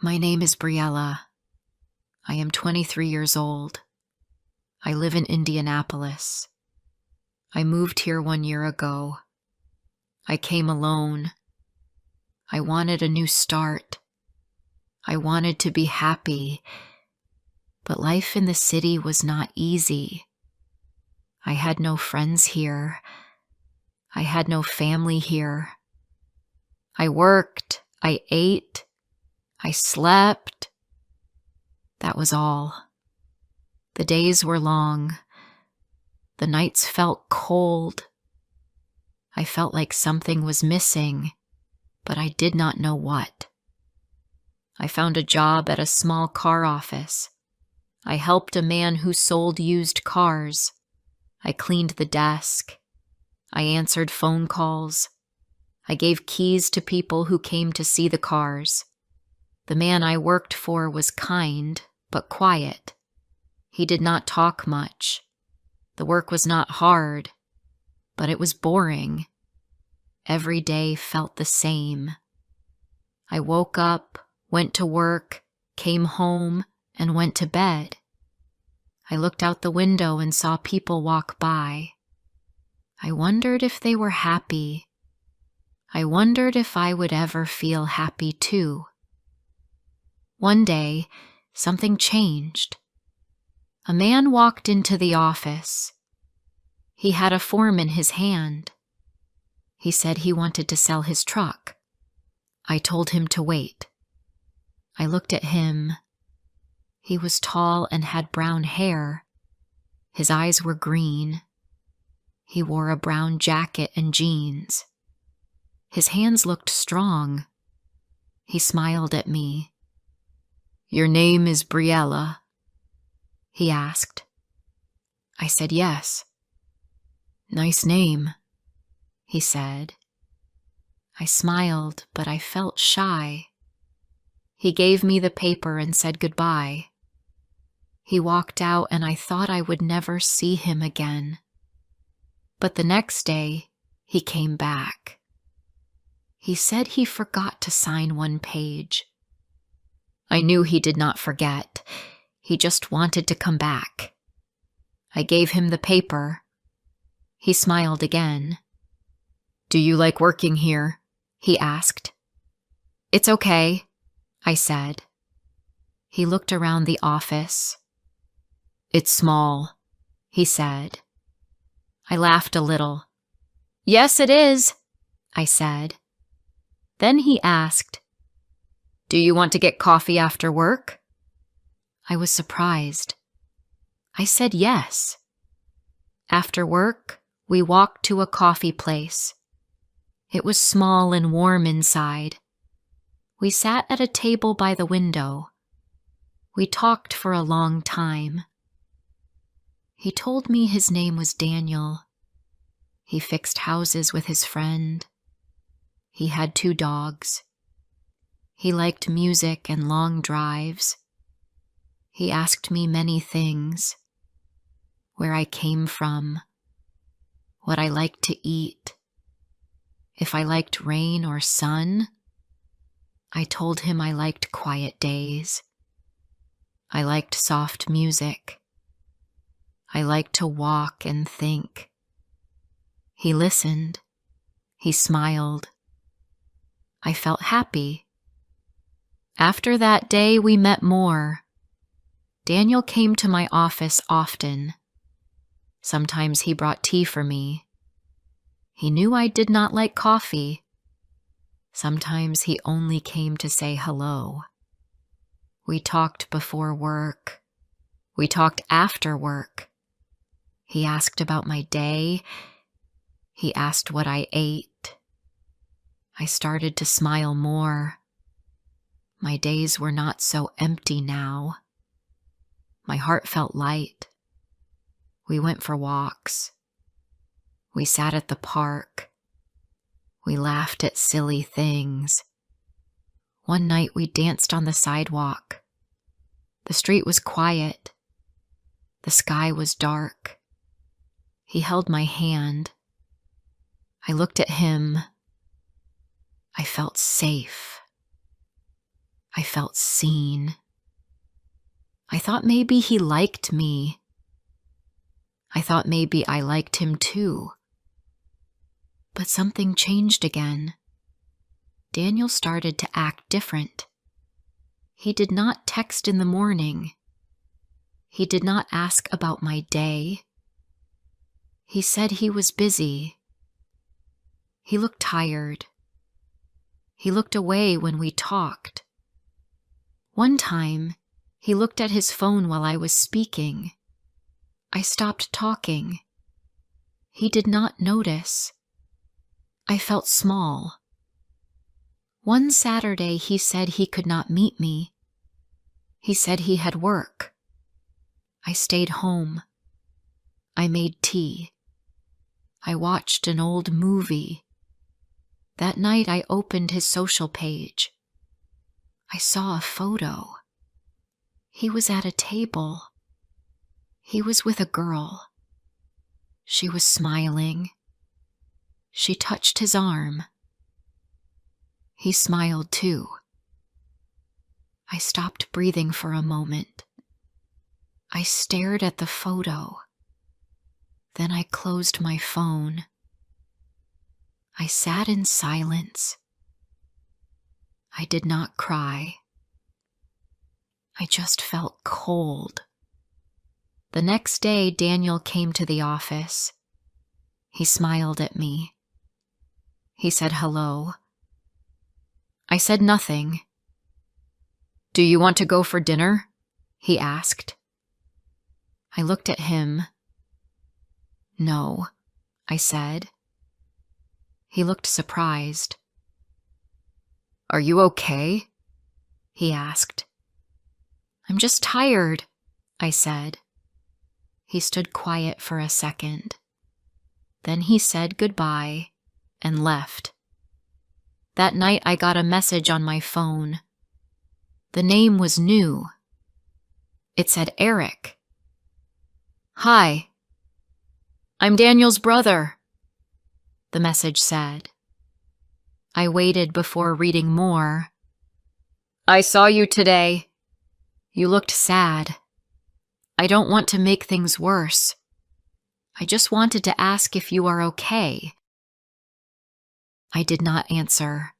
My name is Briella. I am 23 years old. I live in Indianapolis. I moved here 1 year ago. I came alone. I wanted a new start. I wanted to be happy, but life in the city was not easy. I had no friends here. I had no family here. I worked, I ate, I slept. That was all. The days were long. The nights felt cold. I felt like something was missing, but I did not know what. I found a job at a small car office. I helped a man who sold used cars. I cleaned the desk. I answered phone calls. I gave keys to people who came to see the cars. The man I worked for was kind, but quiet. He did not talk much. The work was not hard, but it was boring. Every day felt the same. I woke up, went to work, came home, and went to bed. I looked out the window and saw people walk by. I wondered if they were happy. I wondered if I would ever feel happy too. One day, something changed. A man walked into the office. He had a form in his hand. He said he wanted to sell his truck. I told him to wait. I looked at him. He was tall and had brown hair. His eyes were green. He wore a brown jacket and jeans. His hands looked strong. He smiled at me. "Your name is Briella?" he asked. I said yes. "Nice name," he said. I smiled, but I felt shy. He gave me the paper and said goodbye. He walked out and I thought I would never see him again. But the next day, he came back. He said he forgot to sign one page. I knew he did not forget. He just wanted to come back. I gave him the paper. He smiled again. "Do you like working here?" he asked. "It's okay," I said. He looked around the office. "It's small," he said. I laughed a little. "Yes, it is," I said. Then he asked, "Do you want to get coffee after work?" I was surprised. I said yes. After work, we walked to a coffee place. It was small and warm inside. We sat at a table by the window. We talked for a long time. He told me his name was Daniel. He fixed houses with his friend. He had 2 dogs. He liked music and long drives. He asked me many things. Where I came from. What I liked to eat. If I liked rain or sun. I told him I liked quiet days. I liked soft music. I liked to walk and think. He listened. He smiled. I felt happy. After that day, we met more. Daniel came to my office often. Sometimes he brought tea for me. He knew I did not like coffee. Sometimes he only came to say hello. We talked before work. We talked after work. He asked about my day. He asked what I ate. I started to smile more. My days were not so empty now. My heart felt light. We went for walks. We sat at the park. We laughed at silly things. One night we danced on the sidewalk. The street was quiet. The sky was dark. He held my hand. I looked at him. I felt safe. I felt seen. I thought maybe he liked me. I thought maybe I liked him too. But something changed again. Daniel started to act different. He did not text in the morning. He did not ask about my day. He said he was busy. He looked tired. He looked away when we talked. One time, he looked at his phone while I was speaking. I stopped talking. He did not notice. I felt small. One Saturday, he said he could not meet me. He said he had work. I stayed home. I made tea. I watched an old movie. That night, I opened his social page. I saw a photo. He was at a table. He was with a girl. She was smiling. She touched his arm. He smiled too. I stopped breathing for a moment. I stared at the photo. Then I closed my phone. I sat in silence. I did not cry. I just felt cold. The next day, Daniel came to the office. He smiled at me. He said hello. I said nothing. "Do you want to go for dinner?" he asked. I looked at him. "No," I said. He looked surprised. "Are you okay?" he asked. "I'm just tired," I said. He stood quiet for a second. Then he said goodbye and left. That night I got a message on my phone. The name was new. It said Eric. "Hi. I'm Daniel's brother," the message said. I waited before reading more. "I saw you today. You looked sad. I don't want to make things worse. I just wanted to ask if you are okay." I did not answer.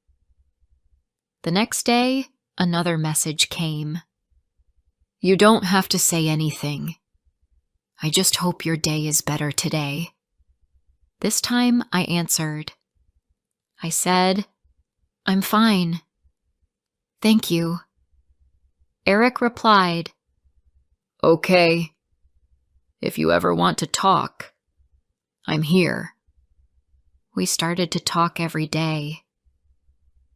The next day, another message came. "You don't have to say anything. I just hope your day is better today." This time I answered. I said, "I'm fine. Thank you." Eric replied, "Okay. If you ever want to talk, I'm here." We started to talk every day.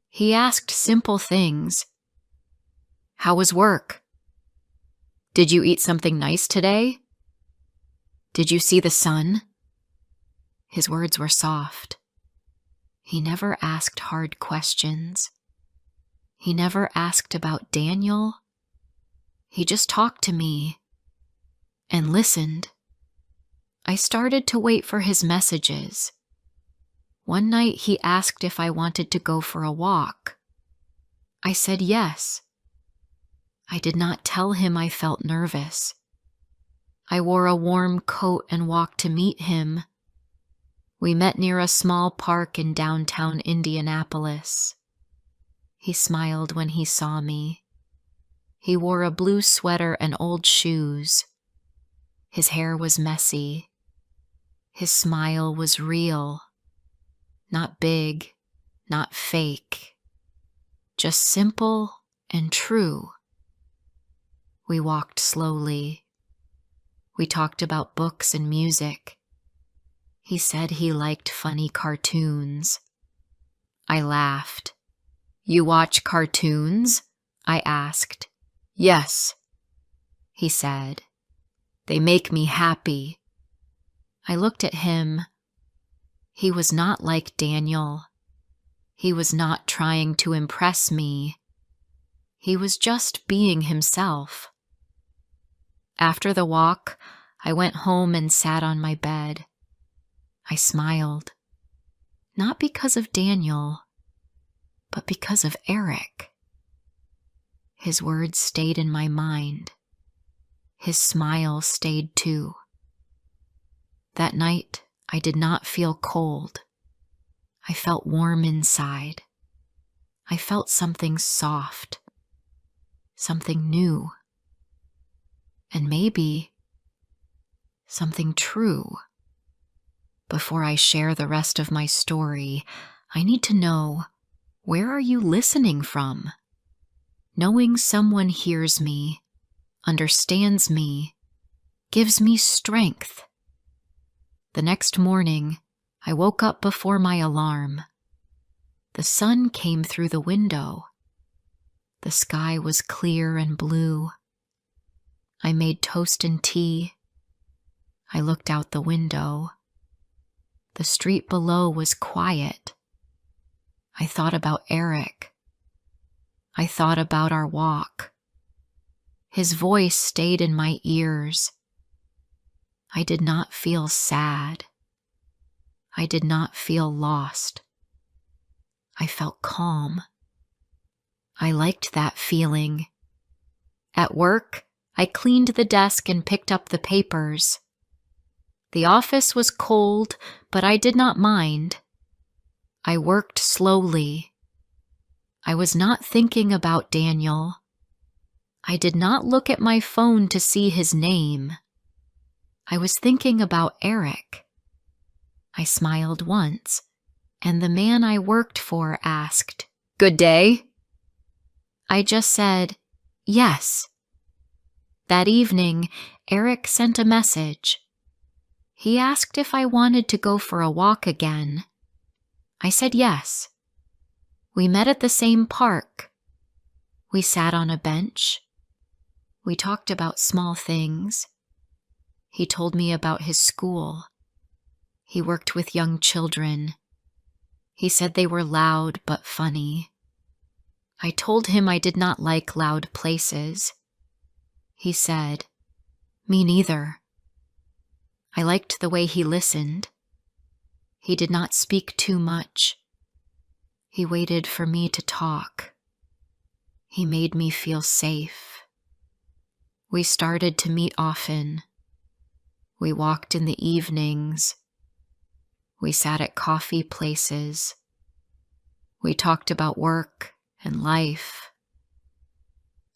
He asked simple things. "How was work? Did you eat something nice today? Did you see the sun?" His words were soft. He never asked hard questions. He never asked about Daniel. He just talked to me and listened. I started to wait for his messages. One night he asked if I wanted to go for a walk. I said yes. I did not tell him I felt nervous. I wore a warm coat and walked to meet him. We met near a small park in downtown Indianapolis. He smiled when he saw me. He wore a blue sweater and old shoes. His hair was messy. His smile was real. Not big, not fake. Just simple and true. We walked slowly. We talked about books and music. He said he liked funny cartoons. I laughed. "You watch cartoons?" I asked. "Yes," he said. "They make me happy." I looked at him. He was not like Daniel. He was not trying to impress me. He was just being himself. After the walk, I went home and sat on my bed. I smiled. Not because of Daniel, but because of Eric. His words stayed in my mind. His smile stayed too. That night, I did not feel cold. I felt warm inside. I felt something soft, something new, and maybe something true. Before I share the rest of my story, I need to know, where are you listening from? Knowing someone hears me, understands me, gives me strength. The next morning, I woke up before my alarm. The sun came through the window. The sky was clear and blue. I made toast and tea. I looked out the window. The street below was quiet. I thought about Eric. I thought about our walk. His voice stayed in my ears. I did not feel sad. I did not feel lost. I felt calm. I liked that feeling. At work, I cleaned the desk and picked up the papers. The office was cold, but I did not mind. I worked slowly. I was not thinking about Daniel. I did not look at my phone to see his name. I was thinking about Eric. I smiled once, and the man I worked for asked, "Good day?" I just said, "Yes." That evening, Eric sent a message. He asked if I wanted to go for a walk again. I said yes. We met at the same park. We sat on a bench. We talked about small things. He told me about his school. He worked with young children. He said they were loud but funny. I told him I did not like loud places. He said, "Me neither." I liked the way he listened. He did not speak too much. He waited for me to talk. He made me feel safe. We started to meet often. We walked in the evenings. We sat at coffee places. We talked about work and life.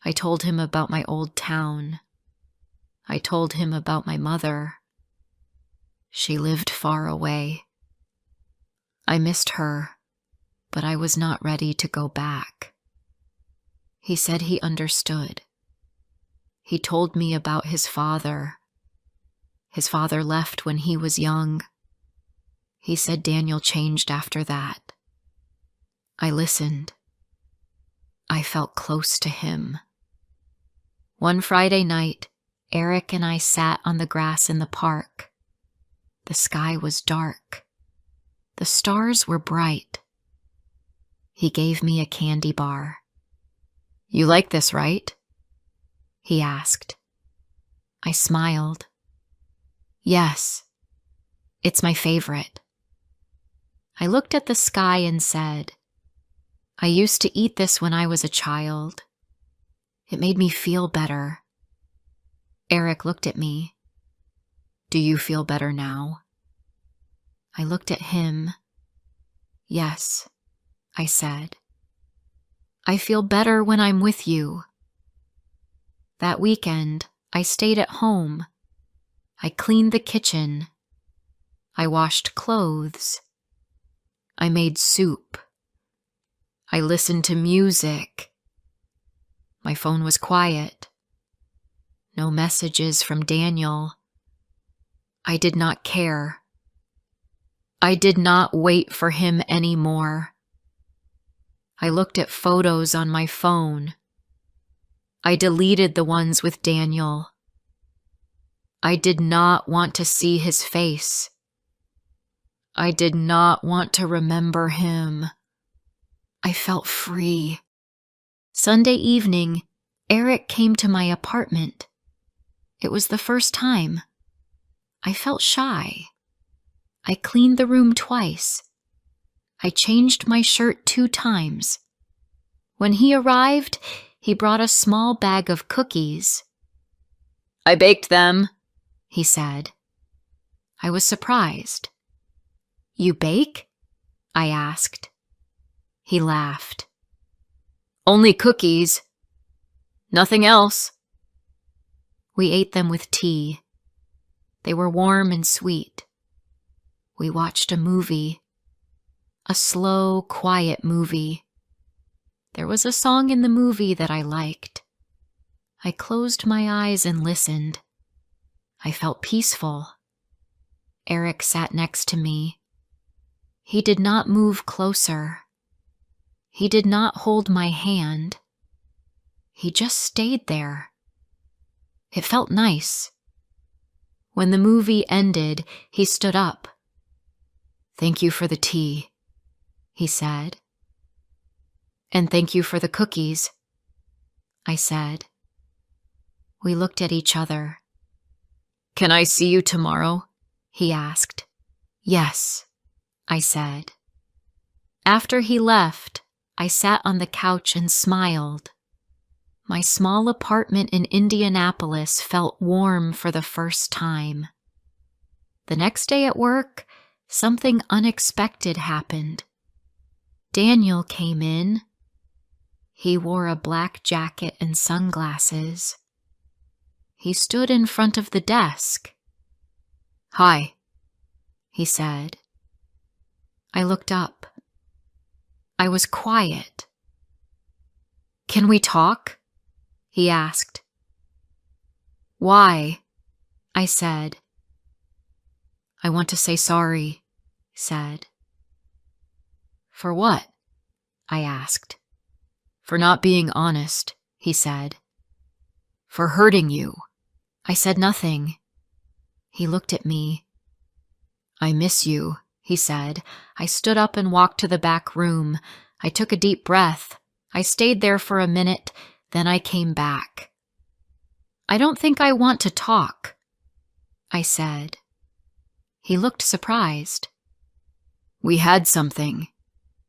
I told him about my old town. I told him about my mother. She lived far away. I missed her, but I was not ready to go back. He said he understood. He told me about his father. His father left when he was young. He said Daniel changed after that. I listened. I felt close to him. One Friday night, Eric and I sat on the grass in the park. The sky was dark. The stars were bright. He gave me a candy bar. "You like this, right?" he asked. I smiled. "Yes, it's my favorite." I looked at the sky and said, "I used to eat this when I was a child. It made me feel better." Eric looked at me. "Do you feel better now?" I looked at him. "Yes," I said. "I feel better when I'm with you." That weekend, I stayed at home. I cleaned the kitchen. I washed clothes. I made soup. I listened to music. My phone was quiet. No messages from Daniel. I did not care. I did not wait for him anymore. I looked at photos on my phone. I deleted the ones with Daniel. I did not want to see his face. I did not want to remember him. I felt free. Sunday evening, Eric came to my apartment. It was the first time. I felt shy. I cleaned the room twice. I changed my shirt 2 times. When he arrived, he brought a small bag of cookies. "I baked them," he said. I was surprised. "You bake?" I asked. He laughed. "Only cookies. Nothing else." We ate them with tea. They were warm and sweet. We watched a movie. A slow, quiet movie. There was a song in the movie that I liked. I closed my eyes and listened. I felt peaceful. Eric sat next to me. He did not move closer. He did not hold my hand. He just stayed there. It felt nice. When the movie ended, he stood up. "Thank you for the tea," he said. "And thank you for the cookies," I said. We looked at each other. "Can I see you tomorrow?" he asked. "Yes," I said. After he left, I sat on the couch and smiled. My small apartment in Indianapolis felt warm for the first time. The next day at work, something unexpected happened. Daniel came in. He wore a black jacket and sunglasses. He stood in front of the desk. "Hi," he said. I looked up. I was quiet. "Can we talk?" he asked. "Why?" I said. "I want to say sorry," he said. "For what?" I asked. "For not being honest," he said. "For hurting you." I said nothing. He looked at me. "I miss you," he said. I stood up and walked to the back room. I took a deep breath. I stayed there for a minute, then I came back. "I don't think I want to talk," I said. He looked surprised. "We had something,"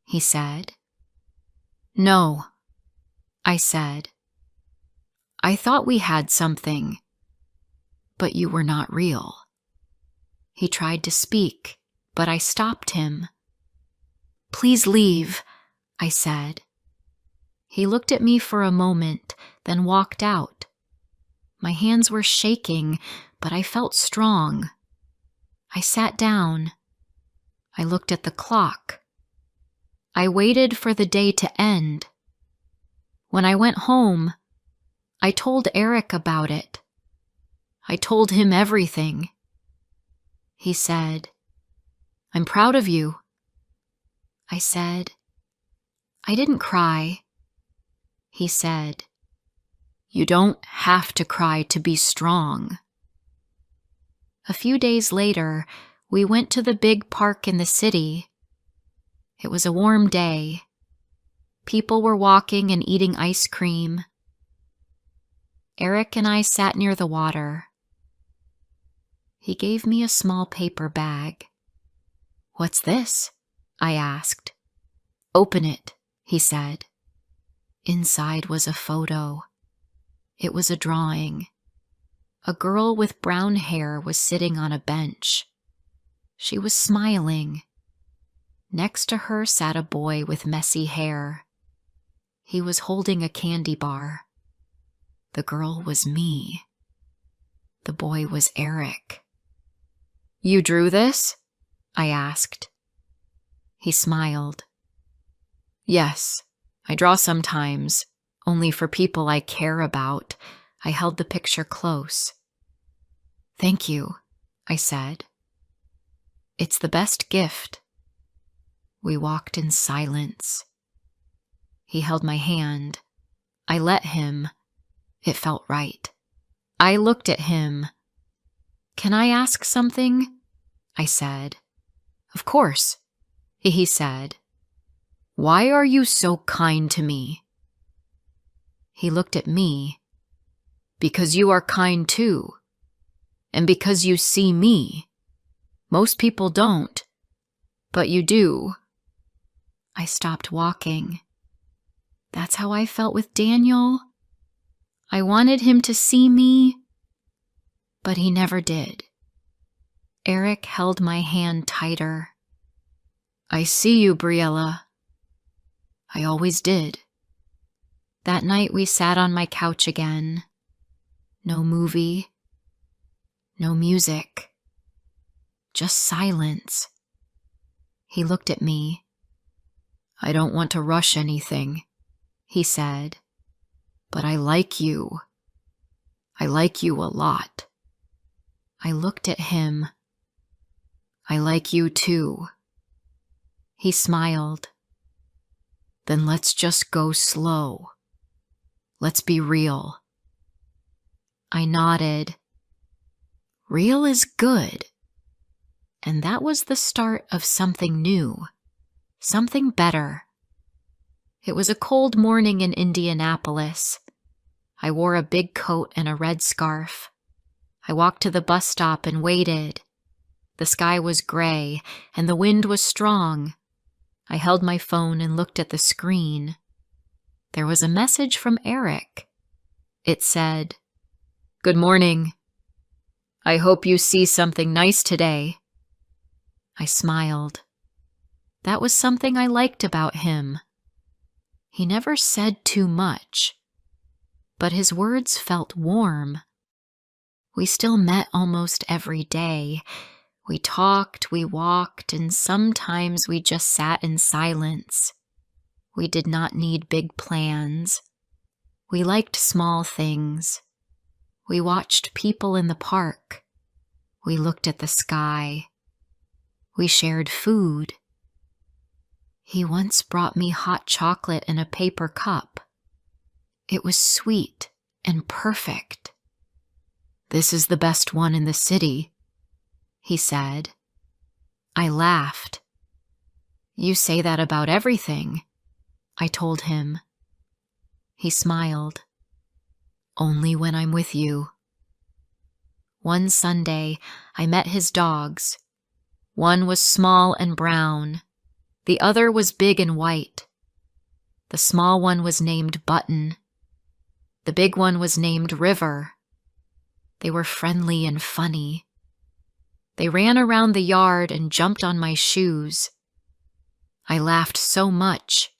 he said. "No," I said. "I thought we had something, but you were not real." He tried to speak, but I stopped him. "Please leave," I said. He looked at me for a moment, then walked out. My hands were shaking, but I felt strong. I sat down. I looked at the clock. I waited for the day to end. When I went home, I told Eric about it. I told him everything. He said, "I'm proud of you." I said, "I didn't cry." He said, "You don't have to cry to be strong." A few days later, we went to the big park in the city. It was a warm day. People were walking and eating ice cream. Eric and I sat near the water. He gave me a small paper bag. "What's this?" I asked. "Open it," he said. Inside was a photo. It was a drawing. A girl with brown hair was sitting on a bench. She was smiling. Next to her sat a boy with messy hair. He was holding a candy bar. The girl was me. The boy was Eric. "You drew this?" I asked. He smiled. "Yes, I draw sometimes, only for people I care about." I held the picture close. "Thank you," I said. "It's the best gift." We walked in silence. He held my hand. I let him. It felt right. I looked at him. "Can I ask something?" I said. "Of course," he said. "Why are you so kind to me?" He looked at me. "Because you are kind too. And because you see me. Most people don't. But you do." I stopped walking. That's how I felt with Daniel. I wanted him to see me, but he never did. Eric held my hand tighter. I see you, Briella. I always did. That night we sat on my couch again. No movie. No music. Just silence. He looked at me. I don't want to rush anything, he said. But I like you. I like you a lot. I looked at him. I like you too. He smiled. Then let's just go slow. Let's be real. I nodded. Real is good. And that was the start of something new, something better. It was a cold morning in Indianapolis. I wore a big coat and a red scarf. I walked to the bus stop and waited. The sky was gray and the wind was strong. I held my phone and looked at the screen. There was a message from Eric. It said, "Good morning. I hope you see something nice today." I smiled. That was something I liked about him. He never said too much, but his words felt warm. We still met almost every day. We talked, we walked, and sometimes we just sat in silence. We did not need big plans. We liked small things. We watched people in the park. We looked at the sky. We shared food. He once brought me hot chocolate in a paper cup. It was sweet and perfect. "This is the best one in the city," he said. I laughed. "You say that about everything," I told him. He smiled. "Only when I'm with you." One Sunday, I met his dogs. One was small and brown. The other was big and white. The small one was named Button. The big one was named River. They were friendly and funny. They ran around the yard and jumped on my shoes. I laughed so much.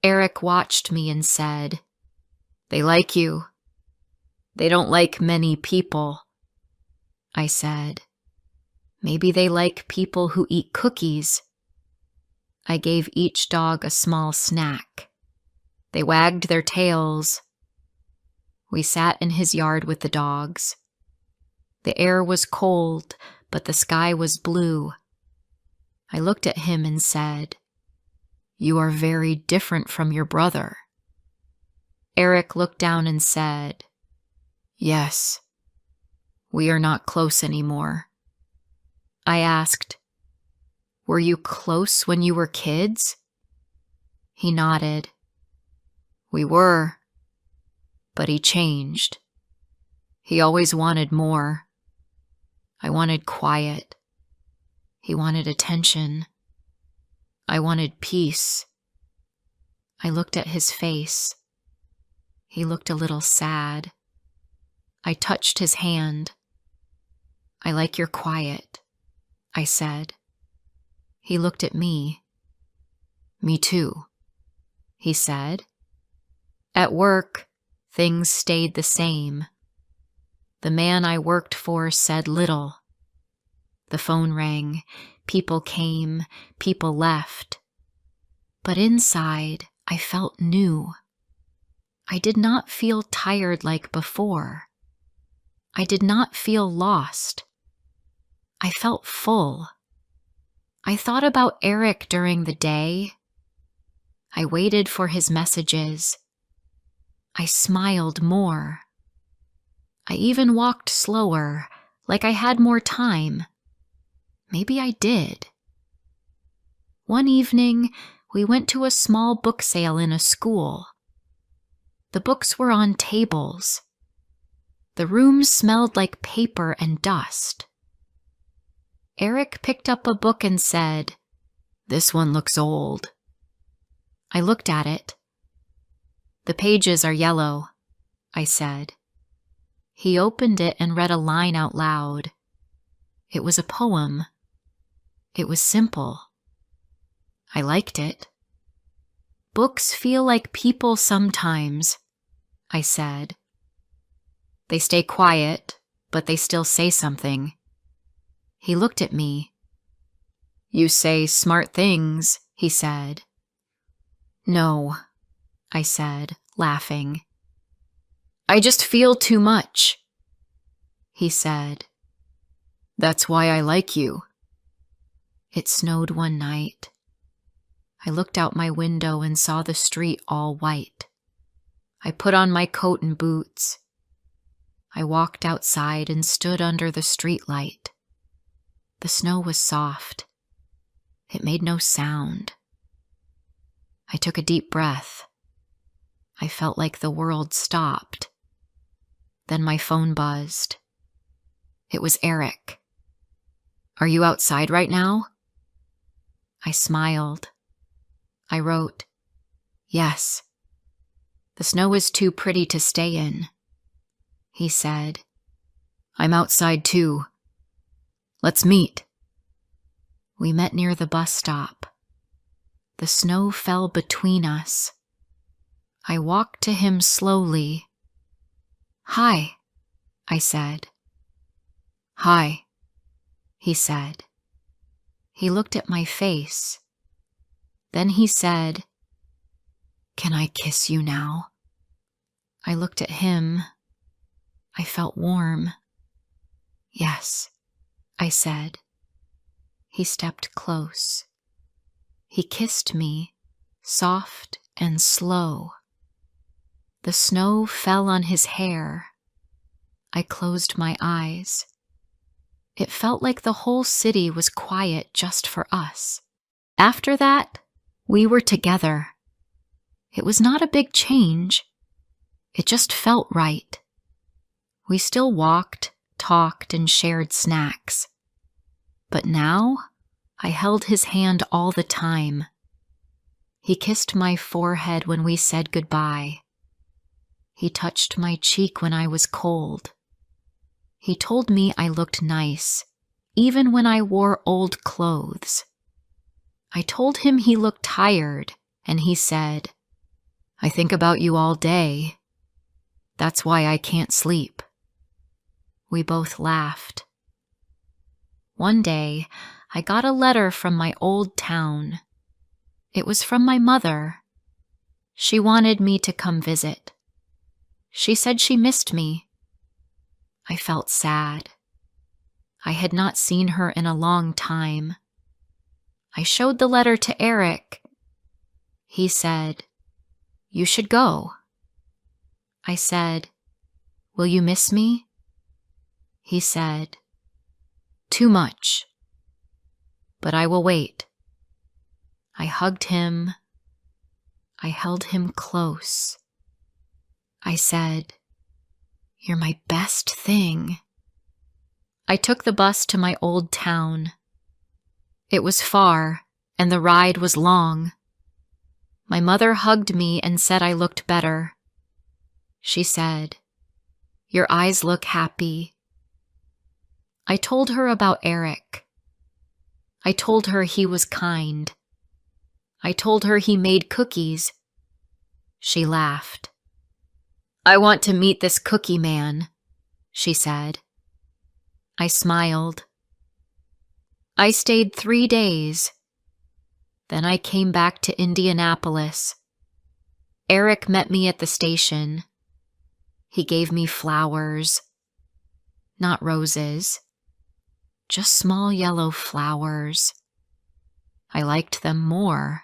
Eric watched me and said, "They like you. They don't like many people." I said, "Maybe they like people who eat cookies." I gave each dog a small snack. They wagged their tails. We sat in his yard with the dogs. The air was cold, but the sky was blue. I looked at him and said, "You are very different from your brother." Eric looked down and said, "Yes, we are not close anymore." I asked, "Were you close when you were kids?" He nodded. "We were, but he changed. He always wanted more. I wanted quiet. He wanted attention. I wanted peace." I looked at his face. He looked a little sad. I touched his hand. "I like your quiet," I said. He looked at me. "Me too," he said. At work, things stayed the same. The man I worked for said little. The phone rang. People came. People left. But inside, I felt new. I did not feel tired like before. I did not feel lost. I felt full. I thought about Eric during the day. I waited for his messages. I smiled more. I even walked slower, like I had more time. Maybe I did. One evening, we went to a small book sale in a school. The books were on tables. The room smelled like paper and dust. Eric picked up a book and said, "This one looks old." I looked at it. The pages are yellow. I said. He opened it and read a line out loud. It was a poem. It was simple. I liked it. Books feel like people sometimes, I said. They stay quiet, but they still say something. He looked at me. You say smart things, he said. No, I said, laughing. I just feel too much. He said. That's why I like you. It snowed one night. I looked out my window and saw the street all white. I put on my coat and boots. I walked outside and stood under the streetlight. The snow was soft. It made no sound. I took a deep breath. I felt like the world stopped. Then my phone buzzed. It was Eric. Are you outside right now? I smiled. I wrote, yes. The snow is too pretty to stay in. He said, I'm outside too. Let's meet. We met near the bus stop. The snow fell between us. I walked to him slowly. Hi, I said. Hi, he said. He looked at my face. Then he said, Can I kiss you now? I looked at him. I felt warm. Yes, I said. He stepped close. He kissed me, soft and slow. The snow fell on his hair. I closed my eyes. It felt like the whole city was quiet just for us. After that, we were together. It was not a big change. It just felt right. We still walked, talked, and shared snacks. But now, I held his hand all the time. He kissed my forehead when we said goodbye. He touched my cheek when I was cold. He told me I looked nice, even when I wore old clothes. I told him he looked tired, and he said, I think about you all day. That's why I can't sleep. We both laughed. One day, I got a letter from my old town. It was from my mother. She wanted me to come visit. She said she missed me. I felt sad. I had not seen her in a long time. I showed the letter to Eric. He said, You should go. I said, Will you miss me? He said, Too much. But I will wait. I hugged him. I held him close. I said, You're my best thing. I took the bus to my old town. It was far, and the ride was long. My mother hugged me and said I looked better. She said, Your eyes look happy. I told her about Eric. I told her he was kind. I told her he made cookies. She laughed. I want to meet this cookie man, she said. I smiled. I stayed 3 days. Then I came back to Indianapolis. Eric met me at the station. He gave me flowers. Not roses. Just small yellow flowers. I liked them more.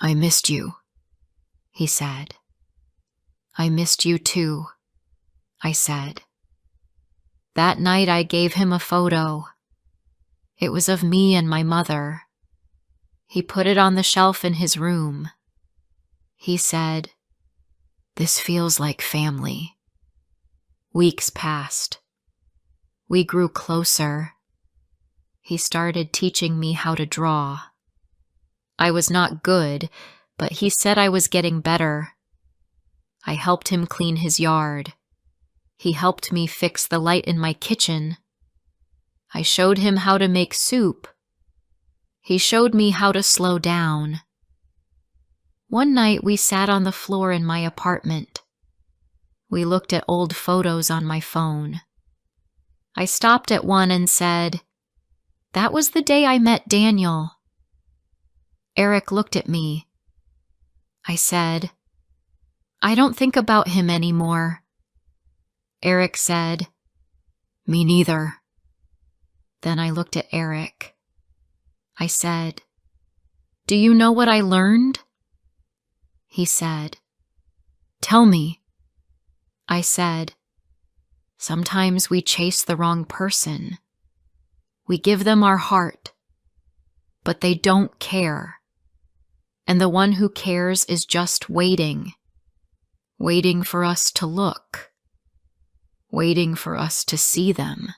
I missed you, he said. I missed you too, I said. That night I gave him a photo. It was of me and my mother. He put it on the shelf in his room. He said, This feels like family. Weeks passed. We grew closer. He started teaching me how to draw. I was not good, but he said I was getting better. I helped him clean his yard. He helped me fix the light in my kitchen. I showed him how to make soup. He showed me how to slow down. One night we sat on the floor in my apartment. We looked at old photos on my phone. I stopped at one and said, "That was the day I met Daniel." Eric looked at me. I said, "I don't think about him anymore." Eric said, "Me neither." Then I looked at Eric. I said, "Do you know what I learned?" He said, "Tell me." I said, "Sometimes we chase the wrong person. We give them our heart, but they don't care. And the one who cares is just waiting for us to look, waiting for us to see them."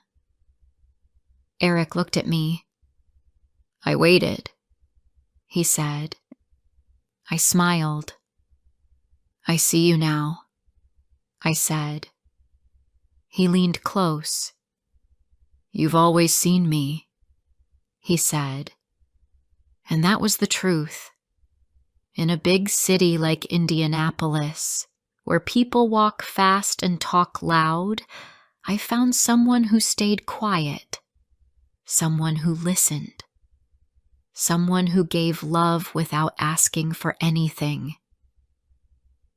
Eric looked at me. "I waited," he said. I smiled. "I see you now," I said. He leaned close. "You've always seen me," he said. And that was the truth. In a big city like Indianapolis, where people walk fast and talk loud, I found someone who stayed quiet, someone who listened, someone who gave love without asking for anything.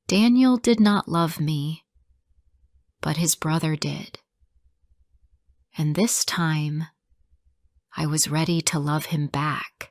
Daniel did not love me, but his brother did. And this time, I was ready to love him back.